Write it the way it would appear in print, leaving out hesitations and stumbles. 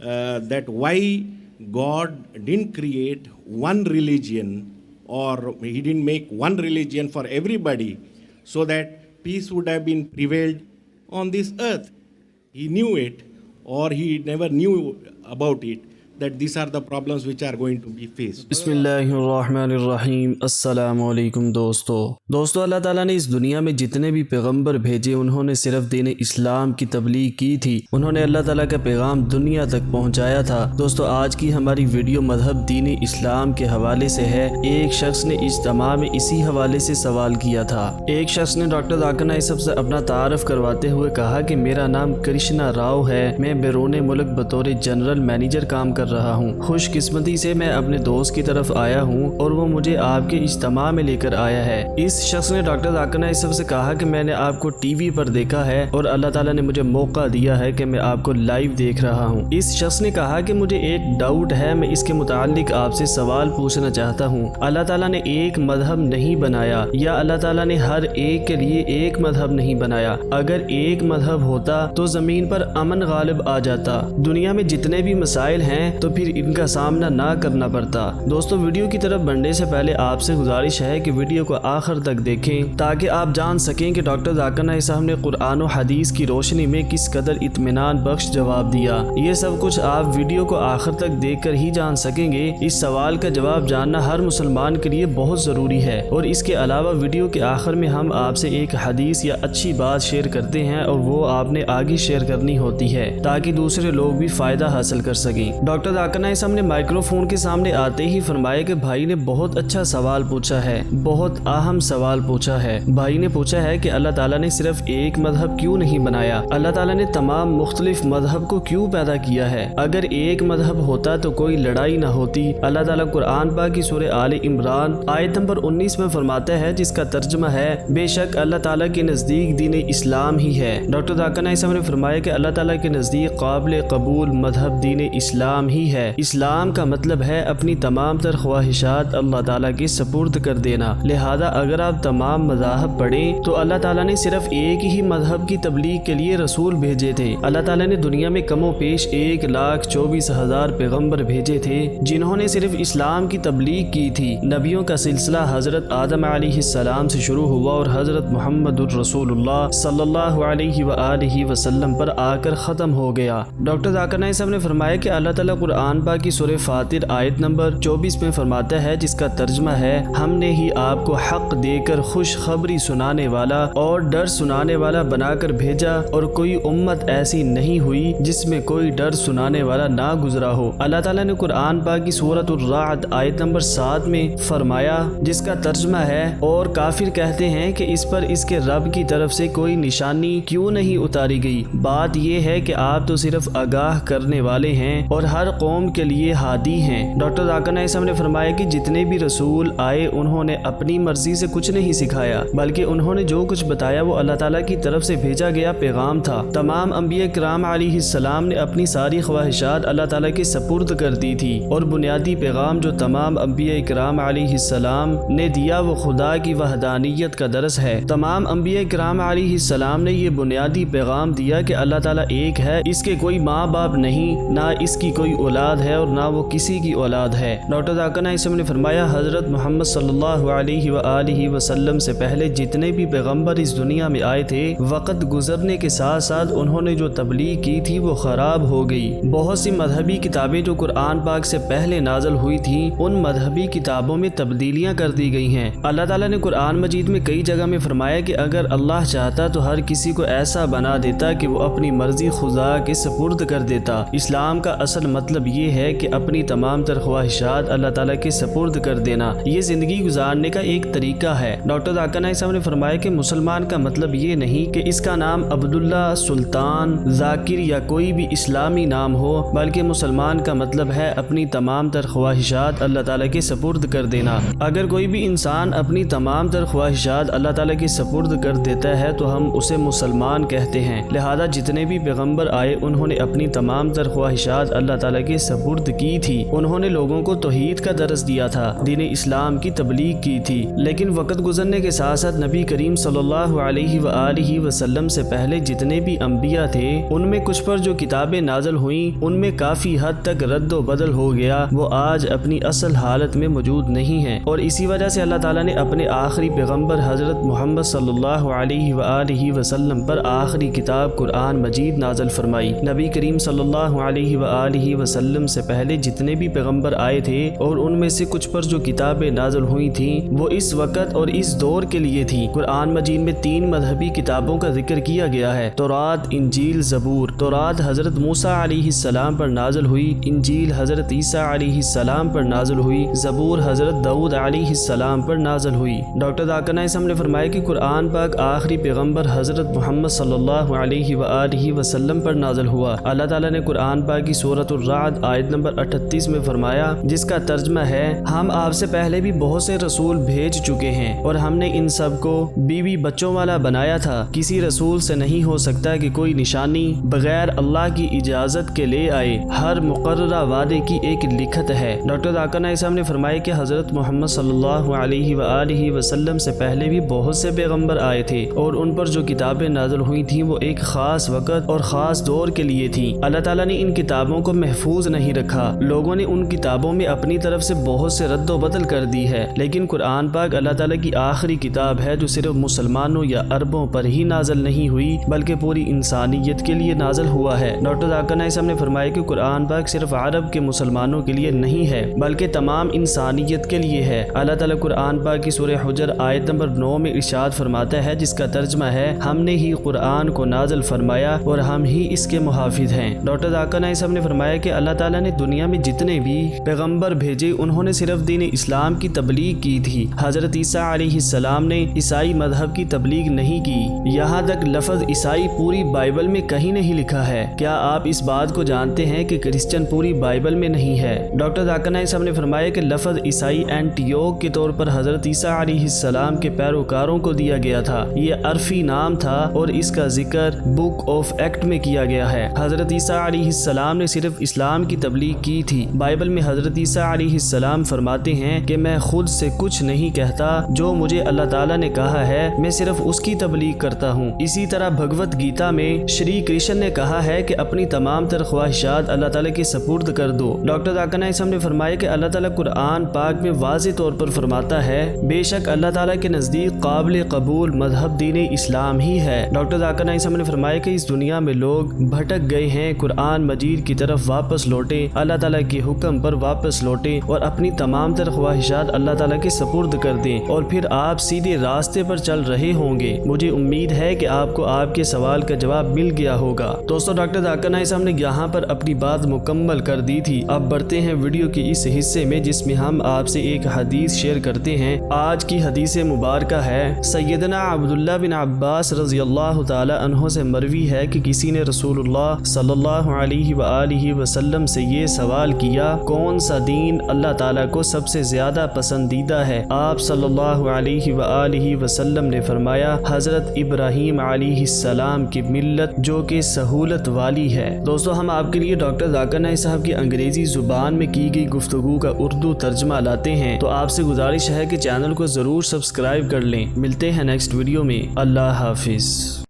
that why God didn't create one religion, or He didn't make one religion for everybody, so that peace would have been prevailed on this earth. He knew it, or He never knew about it, that these are the problems which are going to be faced. بسم اللہ الرحمن الرحیم۔ السلام علیکم دوستو، اللہ تعالیٰ نے اس دنیا میں جتنے بھی پیغمبر بھیجے انہوں نے صرف دین اسلام کی تبلیغ کی تھی، انہوں نے اللہ تعالیٰ کا پیغام دنیا تک پہنچایا تھا۔ دوستو، آج کی ہماری ویڈیو مذہب دین اسلام کے حوالے سے ہے۔ ایک شخص نے اجتماع میں اسی حوالے سے سوال کیا تھا۔ ایک شخص نے ڈاکٹر ذاکر نائک صاحب سے اپنا تعارف کرواتے ہوئے کہا کہ میرا نام کرشنا راؤ ہے، میں بیرون ملک بطور جنرل مینیجر کام کر رہا ہوں۔ خوش قسمتی سے میں اپنے دوست کی طرف آیا ہوں اور وہ مجھے آپ کے اجتماع میں لے کر آیا ہے۔ اس شخص نے ڈاکٹر ذاکر نائک صاحب سے کہا کہ میں نے آپ کو ٹی وی پر دیکھا ہے اور اللہ تعالیٰ نے مجھے موقع دیا ہے کہ میں آپ کو لائیو دیکھ رہا ہوں۔ اس شخص نے کہا کہ مجھے ایک ڈاؤٹ ہے، میں اس کے متعلق آپ سے سوال پوچھنا چاہتا ہوں۔ اللہ تعالیٰ نے ایک مذہب نہیں بنایا، یا اللہ تعالیٰ نے ہر ایک کے لیے ایک مذہب نہیں بنایا؟ اگر ایک مذہب ہوتا تو زمین پر امن غالب آ جاتا، دنیا میں جتنے بھی مسائل ہیں تو پھر ان کا سامنا نہ کرنا پڑتا۔ دوستو، ویڈیو کی طرف بڑھنے سے پہلے آپ سے گزارش ہے کہ ویڈیو کو آخر تک دیکھیں تاکہ آپ جان سکیں کہ ڈاکٹر ذاکر نائک صاحب نے قرآن و حدیث کی روشنی میں کس قدر اطمینان بخش جواب دیا۔ یہ سب کچھ آپ ویڈیو کو آخر تک دیکھ کر ہی جان سکیں گے۔ اس سوال کا جواب جاننا ہر مسلمان کے لیے بہت ضروری ہے، اور اس کے علاوہ ویڈیو کے آخر میں ہم آپ سے ایک حدیث یا اچھی بات شیئر کرتے ہیں، اور وہ آپ نے آگے شیئر کرنی ہوتی ہے تاکہ دوسرے لوگ بھی فائدہ حاصل کر سکیں۔ ڈاکٹر ذاکر نائک صاحب نے مائکرو فون کے سامنے آتے ہی فرمایا کہ بھائی نے بہت اچھا سوال پوچھا ہے، بہت اہم سوال پوچھا ہے۔ بھائی نے پوچھا ہے کہ اللہ تعالیٰ نے صرف ایک مذہب کیوں نہیں بنایا؟ اللہ تعالیٰ نے تمام مختلف مذہب کو کیوں پیدا کیا ہے؟ اگر ایک مذہب ہوتا تو کوئی لڑائی نہ ہوتی۔ اللہ تعالیٰ قرآن پاک کی سورہ آل عمران آیت نمبر 19 میں فرماتا ہے، جس کا ترجمہ ہے بے شک اللہ تعالیٰ کے نزدیک دین اسلام ہی ہے۔ ڈاکٹر ذاکر نائک صاحب نے فرمایا کہ اللہ تعالیٰ کے نزدیک قابل قبول مذہب دین اسلام ہی ہے۔ اسلام کا مطلب ہے اپنی تمام تر خواہشات اللہ تعالیٰ کے سپرد کر دینا۔ لہذا اگر آپ تمام مذاہب پڑھیں تو اللہ تعالیٰ نے صرف ایک ہی مذہب کی تبلیغ کے لیے رسول بھیجے تھے۔ اللہ تعالیٰ نے دنیا میں کم و بیش 1,24,000 پیغمبر بھیجے تھے جنہوں نے صرف اسلام کی تبلیغ کی تھی۔ نبیوں کا سلسلہ حضرت آدم علیہ السلام سے شروع ہوا اور حضرت محمد الرسول اللہ صلی اللہ علیہ وآلہ وسلم پر آ کر ختم ہو گیا۔ ڈاکٹر ذاکر نائک صاحب نے فرمایا کہ اللہ تعالیٰ قرآن پاک کی سورہ فاطر آیت نمبر 24 میں فرماتا ہے، جس کا ترجمہ ہے ہم نے ہی آپ کو حق دے کر خوشخبری سنانے والا اور ڈر سنانے والا بنا کر بھیجا، اور کوئی امت ایسی نہیں ہوئی جس میں کوئی ڈر سنانے والا نہ گزرا ہو۔ اللہ تعالیٰ نے قرآن پاک کی سورۃ الرعد آیت نمبر 7 میں فرمایا، جس کا ترجمہ ہے اور کافر کہتے ہیں کہ اس پر اس کے رب کی طرف سے کوئی نشانی کیوں نہیں اتاری گئی؟ بات یہ ہے کہ آپ تو صرف آگاہ کرنے والے ہیں اور ہر قوم کے لیے ہادی ہیں۔ ڈاکٹر ذاکر نائک صاحب نے فرمایا کہ جتنے بھی رسول آئے انہوں نے اپنی مرضی سے کچھ نہیں سکھایا، بلکہ انہوں نے جو کچھ بتایا وہ اللہ تعالیٰ کی طرف سے بھیجا گیا پیغام تھا۔ تمام انبیاء کرام علیہ السلام نے اپنی ساری خواہشات اللہ تعالیٰ کے سپرد کر دی تھی، اور بنیادی پیغام جو تمام انبیاء کرام علیہ السلام نے دیا وہ خدا کی وحدانیت کا درس ہے۔ تمام انبیاء کرام علیہ السلام نے یہ بنیادی پیغام دیا کہ اللہ تعالیٰ ایک ہے، اس کے کوئی ماں باپ نہیں، نہ اس کی کوئی اولاد ہے اور نہ وہ کسی کی اولاد ہے۔ ڈاکٹر ذاکر نائک صاحب نے فرمایا، حضرت محمد صلی اللہ علیہ وآلہ وسلم سے پہلے جتنے بھی پیغمبر اس دنیا میں آئے تھے، وقت گزرنے کے ساتھ ساتھ انہوں نے جو تبلیغ کی تھی وہ خراب ہو گئی۔ بہت سی مذہبی کتابیں جو قرآن پاک سے پہلے نازل ہوئی تھیں، ان مذہبی کتابوں میں تبدیلیاں کر دی گئی ہیں۔ اللہ تعالیٰ نے قرآن مجید میں کئی جگہ میں فرمایا کہ اگر اللہ چاہتا تو ہر کسی کو ایسا بنا دیتا کہ وہ اپنی مرضی خدا کے سپرد کر دیتا۔ اسلام کا اصل مطلب یہ ہے کہ اپنی تمام تر خواہشات اللہ تعالیٰ کے سپرد کر دینا، یہ زندگی گزارنے کا ایک طریقہ ہے۔ ڈاکٹر ذاکر نائک صاحب نے فرمایا کہ مسلمان کا مطلب یہ نہیں کہ اس کا نام عبداللہ، سلطان، ذاکر یا کوئی بھی اسلامی نام ہو، بلکہ مسلمان کا مطلب ہے اپنی تمام تر خواہشات اللہ تعالیٰ کے سپرد کر دینا۔ اگر کوئی بھی انسان اپنی تمام تر خواہشات اللہ تعالیٰ کے سپرد کر دیتا ہے تو ہم اسے مسلمان کہتے ہیں۔ لہذا جتنے بھی پیغمبر آئے انہوں نے اپنی تمام تر خواہشات اللہ تعالیٰ تعالیٰ کے سپرد کی تھی۔ انہوں نے لوگوں کو توحید کا درس دیا تھا، دین اسلام کی تبلیغ کی تھی، لیکن وقت گزرنے کے ساتھ ساتھ نبی کریم صلی اللہ علیہ وآلہ وسلم سے پہلے جتنے بھی انبیاء تھے ان میں کچھ پر جو کتابیں نازل ہوئیں ان میں کافی حد تک رد و بدل ہو گیا، وہ آج اپنی اصل حالت میں موجود نہیں ہیں، اور اسی وجہ سے اللہ تعالیٰ نے اپنے آخری پیغمبر حضرت محمد صلی اللہ علیہ وآلہ وسلم پر آخری کتاب قرآن مجید نازل فرمائی۔ نبی کریم صلی اللہ علیہ وآلہ وسلم سے پہلے جتنے بھی پیغمبر آئے تھے اور ان میں سے کچھ پر جو کتابیں نازل ہوئی تھیں وہ اس وقت اور اس دور کے لیے تھی۔ قرآن مجید میں 3 مذہبی کتابوں کا ذکر کیا گیا ہے: تورات، انجیل، زبور۔ تورات حضرت موسیٰ علیہ السلام پر نازل ہوئی، انجیل حضرت عیسیٰ علیہ السلام پر نازل ہوئی، زبور حضرت داؤد علیہ السلام پر نازل ہوئی۔ ڈاکٹر ذاکر نائک صاحب نے فرمایا کہ قرآن پاک آخری پیغمبر حضرت محمد صلی اللہ علیہ وآلہ وسلم پر نازل ہوا۔ اللہ تعالیٰ نے قرآن پاک کی سورۃ الرعد آیت نمبر 38 میں فرمایا، جس کا ترجمہ ہے: ہم آپ سے پہلے بھی بہت سے رسول بھیج چکے ہیں اور ہم نے ان سب کو بیوی بچوں والا بنایا تھا۔ کسی رسول سے نہیں ہو سکتا کہ کوئی نشانی بغیر اللہ کی اجازت کے لے آئے، ہر مقررہ وعدے کی ایک لکھت ہے۔ ڈاکٹر ذاکر نائک صاحب نے فرمایا کہ حضرت محمد صلی اللہ علیہ وآلہ وسلم سے پہلے بھی بہت سے پیغمبر آئے تھے اور ان پر جو کتابیں نازل ہوئی تھیں وہ ایک خاص وقت اور خاص دور کے لیے تھیں۔ اللہ تعالیٰ نے ان کتابوں کو محفوظ نہیں رکھا، لوگوں نے ان کتابوں میں اپنی طرف سے بہت سے رد و بدل کر دی ہے، لیکن قرآن پاک اللہ تعالیٰ کی آخری کتاب ہے جو صرف مسلمانوں یا عربوں پر ہی نازل نہیں ہوئی بلکہ پوری انسانیت کے لیے نازل ہوا ہے۔ ڈاکٹر ذاکر نائک صاحب نے فرمایا کہ قرآن پاک صرف عرب کے مسلمانوں کے لیے نہیں ہے بلکہ تمام انسانیت کے لیے ہے۔ اللہ تعالیٰ قرآن پاک کی سورہ حجر آیت نمبر 9 میں ارشاد فرماتا ہے، جس کا ترجمہ ہے: ہم نے ہی قرآن کو نازل فرمایا اور ہم ہی اس کے محافظ ہیں۔ ڈاکٹر ذاکر نائک صاحب نے فرمایا کہ اللہ تعالیٰ نے دنیا میں جتنے بھی پیغمبر بھیجے انہوں نے صرف دین اسلام کی تبلیغ کی تھی۔ حضرت عیسیٰ علیہ السلام نے عیسائی مذہب کی تبلیغ نہیں کی، یہاں تک لفظ عیسائی پوری بائبل میں کہیں نہیں لکھا ہے۔ کیا آپ اس بات کو جانتے ہیں کہ کرسچن پوری بائبل میں نہیں ہے؟ ڈاکٹر ذاکر نائک صاحب نے فرمایا کہ لفظ عیسائی اینٹیوک کے طور پر حضرت عیسیٰ علیہ السلام کے پیروکاروں کو دیا گیا تھا، یہ عرفی نام تھا اور اس کا ذکر بک آف ایکٹ میں کیا گیا ہے۔ حضرت عیسیٰ علیہ السلام نے صرف اسلام کی تبلیغ کی تھی۔ بائبل میں حضرت عیسیٰ علیہ السلام فرماتے ہیں کہ میں خود سے کچھ نہیں کہتا، جو مجھے اللہ تعالیٰ نے کہا ہے میں صرف اس کی تبلیغ کرتا ہوں۔ اسی طرح بھگوت گیتا میں شری کرشن نے کہا ہے کہ اپنی تمام تر خواہشات اللہ تعالیٰ کے سپرد کر دو۔ ڈاکٹر ذاکر نائک صاحب نے فرمایا کہ اللہ تعالیٰ قرآن پاک میں واضح طور پر فرماتا ہے، بے شک اللہ تعالیٰ کے نزدیک قابل قبول مذہب دین اسلام ہی ہے۔ ڈاکٹر ذاکر نائک صاحب نے فرمایا کہ اس دنیا میں لوگ بھٹک گئے ہیں، قرآن مجید کی طرف واپس لوٹیں، اللہ تعالیٰ کے حکم پر واپس لوٹیں اور اپنی تمام تر خواہشات اللہ تعالیٰ کے سپرد کر دیں اور پھر آپ سیدھے راستے پر چل رہے ہوں گے۔ مجھے امید ہے کہ آپ کو آپ کے سوال کا جواب مل گیا ہوگا۔ دوستو، ڈاکٹر ذاکر نائک صاحب نے یہاں پر اپنی بات مکمل کر دی تھی۔ اب بڑھتے ہیں ویڈیو کے اس حصے میں جس میں ہم آپ سے ایک حدیث شیئر کرتے ہیں۔ آج کی حدیث مبارکہ ہے سیدنا عبداللہ بن عباس رضی اللہ تعالی عنہ سے مروی ہے کہ کسی نے رسول اللہ صلی اللہ علیہ وآلہ وسلم سے یہ سوال کیا، کون سا دین اللہ تعالیٰ کو سب سے زیادہ پسندیدہ ہے؟ آپ صلی اللہ علیہ وآلہ وسلم نے فرمایا، حضرت ابراہیم علیہ السلام کی ملت جو کہ سہولت والی ہے۔ دوستو، ہم آپ کے لیے ڈاکٹر ذاکر نائک صاحب کی انگریزی زبان میں کی گئی گفتگو کا اردو ترجمہ لاتے ہیں، تو آپ سے گزارش ہے کہ چینل کو ضرور سبسکرائب کر لیں۔ ملتے ہیں نیکسٹ ویڈیو میں۔ اللہ حافظ۔